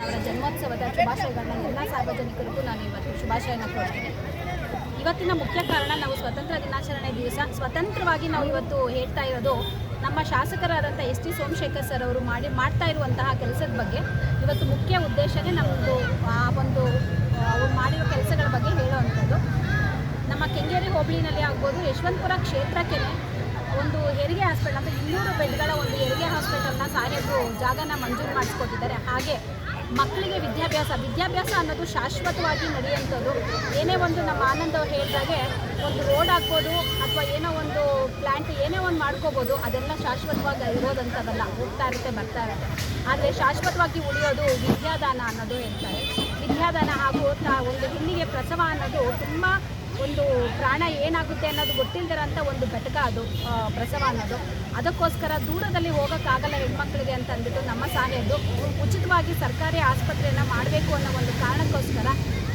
ಅವರ ಜನ್ಮೋತ್ಸವದ ಶುಭಾಶಯಗಳನ್ನ ಎಲ್ಲ ಸಾರ್ವಜನಿಕರಿಗೂ ನಾನು ಇವತ್ತು ಶುಭಾಶಯನ ಕೊಡ್ತೀನಿ. ಇವತ್ತಿನ ಮುಖ್ಯ ಕಾರಣ ನಾವು ಸ್ವಾತಂತ್ರ್ಯ ದಿನಾಚರಣೆ ದಿವಸ ಸ್ವತಂತ್ರವಾಗಿ ನಾವು ಇವತ್ತು ಹೇಳ್ತಾ ಇರೋದು ನಮ್ಮ ಶಾಸಕರಾದಂಥ ಎಸ್ ಟಿ ಸೋಮಶೇಖರ್ ಸರ್ ಅವರು ಮಾಡ್ತಾ ಇರುವಂತಹ ಕೆಲಸದ ಬಗ್ಗೆ. ಇವತ್ತು ಮುಖ್ಯ ಉದ್ದೇಶನೇ ನಮ್ಮದು ಅವ್ರು ಮಾಡಿರೋ ಕೆಲಸಗಳ ಬಗ್ಗೆ ಹೇಳುವಂಥದ್ದು. ನಮ್ಮ ಕೆಂಗೇರಿ ಹೋಬಳಿನಲ್ಲಿ ಆಗ್ಬೋದು, ಯಶವಂತಪುರ ಕ್ಷೇತ್ರಕ್ಕೆ ಒಂದು ಹೆರಿಗೆ ಹಾಸ್ಪಿಟಲ್ ಅಂದರೆ 200 ಬೆಡ್ಗಳ ಒಂದು ಹೆರಿಗೆ ಹಾಸ್ಪಿಟಲ್ನ ಸಾಹೇಬರು ಜಾಗನ ಮಂಜೂರು ಮಾಡಿಸ್ಕೊಟ್ಟಿದ್ದಾರೆ. ಹಾಗೆ ಮಕ್ಕಳಿಗೆ ವಿದ್ಯಾಭ್ಯಾಸ ಅನ್ನೋದು ಶಾಶ್ವತವಾಗಿ ನಡೆಯುವಂಥದ್ದು. ಏನೇ ಒಂದು ನಮ್ಮ ಆನಂದ್ ಅವ್ರು ಹೇಳಿದಾಗೆ ಒಂದು ರೋಡ್ ಹಾಕ್ಬೋದು ಅಥವಾ ಏನೋ ಒಂದು ಪ್ಲ್ಯಾಂಟ್ ಏನೇ ಒಂದು ಮಾಡ್ಕೋಬೋದು, ಅದೆಲ್ಲ ಶಾಶ್ವತವಾಗಿ ಇರೋದಂಥದ್ದಲ್ಲ, ಹೋಗ್ತಾ ಇರುತ್ತೆ ಬರ್ತಾ ಇರುತ್ತೆ. ಆದರೆ ಶಾಶ್ವತವಾಗಿ ಉಳಿಯೋದು ವಿದ್ಯಾದಾನ ಅನ್ನೋದು ಹೇಳ್ತಾರೆ. ವಿದ್ಯಾದಾನ ಹಾಗೂ ಒಂದು ಹೆಣ್ಣಿಗೆ ಪ್ರಸವ ಅನ್ನೋದು ತುಂಬ ಒಂದು ಪ್ರಾಣ ಏನಾಗುತ್ತೆ ಅನ್ನೋದು ಗೊತ್ತಿಲ್ಲದಿರೋಂಥ ಒಂದು ಘಟಕ ಅದು ಪ್ರಸವ ಅನ್ನೋದು. ಅದಕ್ಕೋಸ್ಕರ ದೂರದಲ್ಲಿ ಹೋಗೋಕ್ಕಾಗಲ್ಲ ಹೆಣ್ಮಕ್ಳಿಗೆ ಅಂತ ಅಂದ್ಬಿಟ್ಟು ನಮ್ಮ ಸಾಹೇಬರು ಉಚಿತವಾಗಿ ಸರ್ಕಾರಿ ಆಸ್ಪತ್ರೆಯನ್ನು ಮಾಡಬೇಕು ಅನ್ನೋ ಒಂದು ಕಾರಣಕ್ಕೋಸ್ಕರ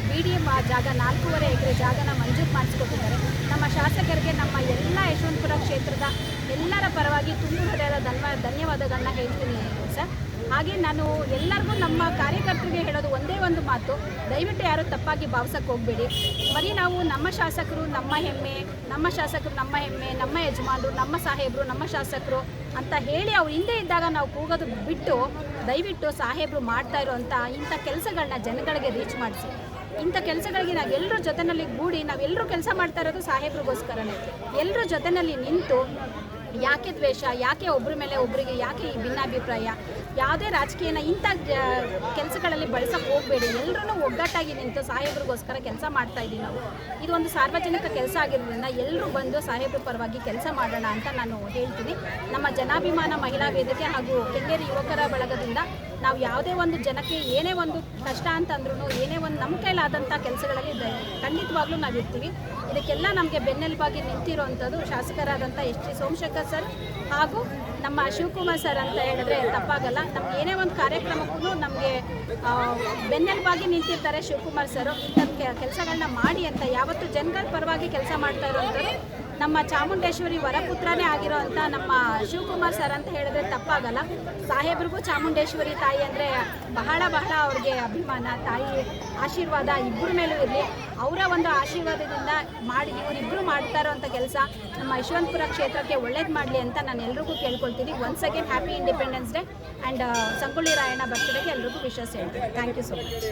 BDM ಜಾಗ 4.5 ಎಕರೆ ಜಾಗನ ಮಂಜೂರು ಮಾಡಿಸ್ಕೊಟ್ಟಿದ್ದಾರೆ. ನಮ್ಮ ಶಾಸಕರಿಗೆ ನಮ್ಮ ಎಲ್ಲ ಯಶವಂತಪುರ ಕ್ಷೇತ್ರದ ಎಲ್ಲರ ಪರವಾಗಿ ತುಂಬ ಹೃದಯದ ಧನ್ಯವಾದಗಳನ್ನ ಹೇಳ್ತೀನಿ ಸರ್. ಹಾಗೆ ನಾನು ಎಲ್ಲರಿಗೂ ನಮ್ಮ ಕಾರ್ಯಕರ್ತರಿಗೆ ಹೇಳೋದು ಒಂದೇ ಒಂದು ಮಾತು, ದಯವಿಟ್ಟು ಯಾರು ತಪ್ಪಾಗಿ ಭಾವಿಸೋಕ್ಕೆ ಹೋಗಬೇಡಿ. ಬರೀ ನಾವು ನಮ್ಮ ಶಾಸಕರು ನಮ್ಮ ಹೆಮ್ಮೆ, ನಮ್ಮ ಶಾಸಕರು ನಮ್ಮ ಹೆಮ್ಮೆ, ನಮ್ಮ ಯಜಮಾನರು ನಮ್ಮ ಸಾಹೇಬರು ನಮ್ಮ ಶಾಸಕರು ಅಂತ ಹೇಳಿ ಅವ್ರು ಹಿಂದೆ ಇದ್ದಾಗ ನಾವು ಕೂಗೋದು ಬಿಟ್ಟು ದಯವಿಟ್ಟು ಸಾಹೇಬರು ಮಾಡ್ತಾ ಇರೋವಂಥ ಇಂಥ ಕೆಲಸಗಳನ್ನ ಜನಗಳಿಗೆ ರೀಚ್ ಮಾಡಿಸಿ. ಇಂಥ ಕೆಲಸಗಳಿಗೆ ನಾವೆಲ್ಲರೂ ಜೊತೆಯಲ್ಲಿ ಗೂಡಿ ನಾವೆಲ್ಲರೂ ಕೆಲಸ ಮಾಡ್ತಾ ಇರೋದು ಸಾಹೇಬ್ರಿಗೋಸ್ಕರನೇ. ಎಲ್ಲರೂ ಜೊತೆಯಲ್ಲಿ ನಿಂತು ಯಾಕೆ ದ್ವೇಷ, ಯಾಕೆ ಒಬ್ಬರ ಮೇಲೆ ಒಬ್ಬರಿಗೆ ಯಾಕೆ ಈ ಭಿನ್ನಾಭಿಪ್ರಾಯ, ಯಾವುದೇ ರಾಜಕೀಯನ ಇಂಥ ಕೆಲಸಗಳಲ್ಲಿ ಬಳಸೋಕ್ಕೆ ಹೋಗಬೇಡಿ. ಎಲ್ಲರೂ ಒಗ್ಗಟ್ಟಾಗಿ ನಿಂತು ಸಾಹೇಬ್ರಿಗೋಸ್ಕರ ಕೆಲಸ ಮಾಡ್ತಾ ಇದ್ದೀವಿ ನಾವು. ಇದು ಒಂದು ಸಾರ್ವಜನಿಕ ಕೆಲಸ ಆಗಿರೋದ್ರಿಂದ ಎಲ್ಲರೂ ಬಂದು ಸಾಹೇಬ್ರ ಪರವಾಗಿ ಕೆಲಸ ಮಾಡೋಣ ಅಂತ ನಾನು ಹೇಳ್ತೀನಿ. ನಮ್ಮ ಜನಾಭಿಮಾನ ಮಹಿಳಾ ವೇದಿಕೆ ಹಾಗೂ ಕೆಂಗೇರಿ ಯುವಕರ ಬಳಗದಿಂದ ನಾವು ಯಾವುದೇ ಒಂದು ಜನಕ್ಕೆ ಏನೇ ಒಂದು ಕಷ್ಟ ಅಂತಂದ್ರೂ ಏನೇ ಒಂದು ನಮ್ಮ ಕೈಲಾದಂಥ ಕೆಲಸಗಳಲ್ಲಿ ಖಂಡಿತವಾಗ್ಲೂ ನಾವು ಇರ್ತೀವಿ. ಇದಕ್ಕೆಲ್ಲ ನಮಗೆ ಬೆನ್ನೆಲುಬಾಗಿ ನಿಂತಿರೋವಂಥದ್ದು ಶಾಸಕರಾದಂಥ ಎಸ್ ಟಿ ಸೋಮಶೇಖರ್ ಸರ್ ಹಾಗೂ ನಮ್ಮ ಶಿವಕುಮಾರ್ ಸರ್ ಅಂತ ಹೇಳಿದ್ರೆ ತಪ್ಪಾಗಲ್ಲ. ನಮ್ಗೆ ಏನೇ ಒಂದು ಕಾರ್ಯಕ್ರಮಕ್ಕೂ ನಮಗೆ ಬೆನ್ನೆಲುಬಾಗಿ ನಿಂತಿರ್ತಾರೆ ಶಿವಕುಮಾರ್ ಸರ್. ಇಂಥ ಕೆಲಸಗಳನ್ನ ಮಾಡಿ ಅಂತ ಯಾವತ್ತೂ ಜನಗಳ ಪರವಾಗಿ ಕೆಲಸ ಮಾಡ್ತಾ ಇರೋವಂಥದ್ದು ನಮ್ಮ ಚಾಮುಂಡೇಶ್ವರಿ ವರಪುತ್ರನೇ ಆಗಿರೋವಂಥ ನಮ್ಮ ಶಿವಕುಮಾರ್ ಸರ್ ಅಂತ ಹೇಳಿದ್ರೆ ತಪ್ಪಾಗಲ್ಲ. ಸಾಹೇಬ್ರಿಗೂ ಚಾಮುಂಡೇಶ್ವರಿ ತಾಯಿ ಅಂದರೆ ಬಹಳ ಅವ್ರಿಗೆ ಅಭಿಮಾನ, ತಾಯಿ ಆಶೀರ್ವಾದ ಇಬ್ಬರ ಮೇಲೂ ಇರಲಿ. ಅವರ ಒಂದು ಆಶೀರ್ವಾದದಿಂದ ಇವರಿಬ್ಬರು ಮಾಡ್ತಾ ಇರೋವಂಥ ಕೆಲಸ ನಮ್ಮ ಯಶವಂತಪುರ ಕ್ಷೇತ್ರಕ್ಕೆ ಒಳ್ಳೇದು ಮಾಡಲಿ ಅಂತ ನಾನು ಎಲ್ರಿಗೂ ಕೇಳ್ಕೊಳ್ತೀನಿ. Once again happy independence day and Sangolli Rayanna ಬರ್ತ್ಡೇಗೆ ಎಲ್ರಿಗೂ ವಿಶಸ್ ಹೇಳ್ತೀನಿ. Thank you so much.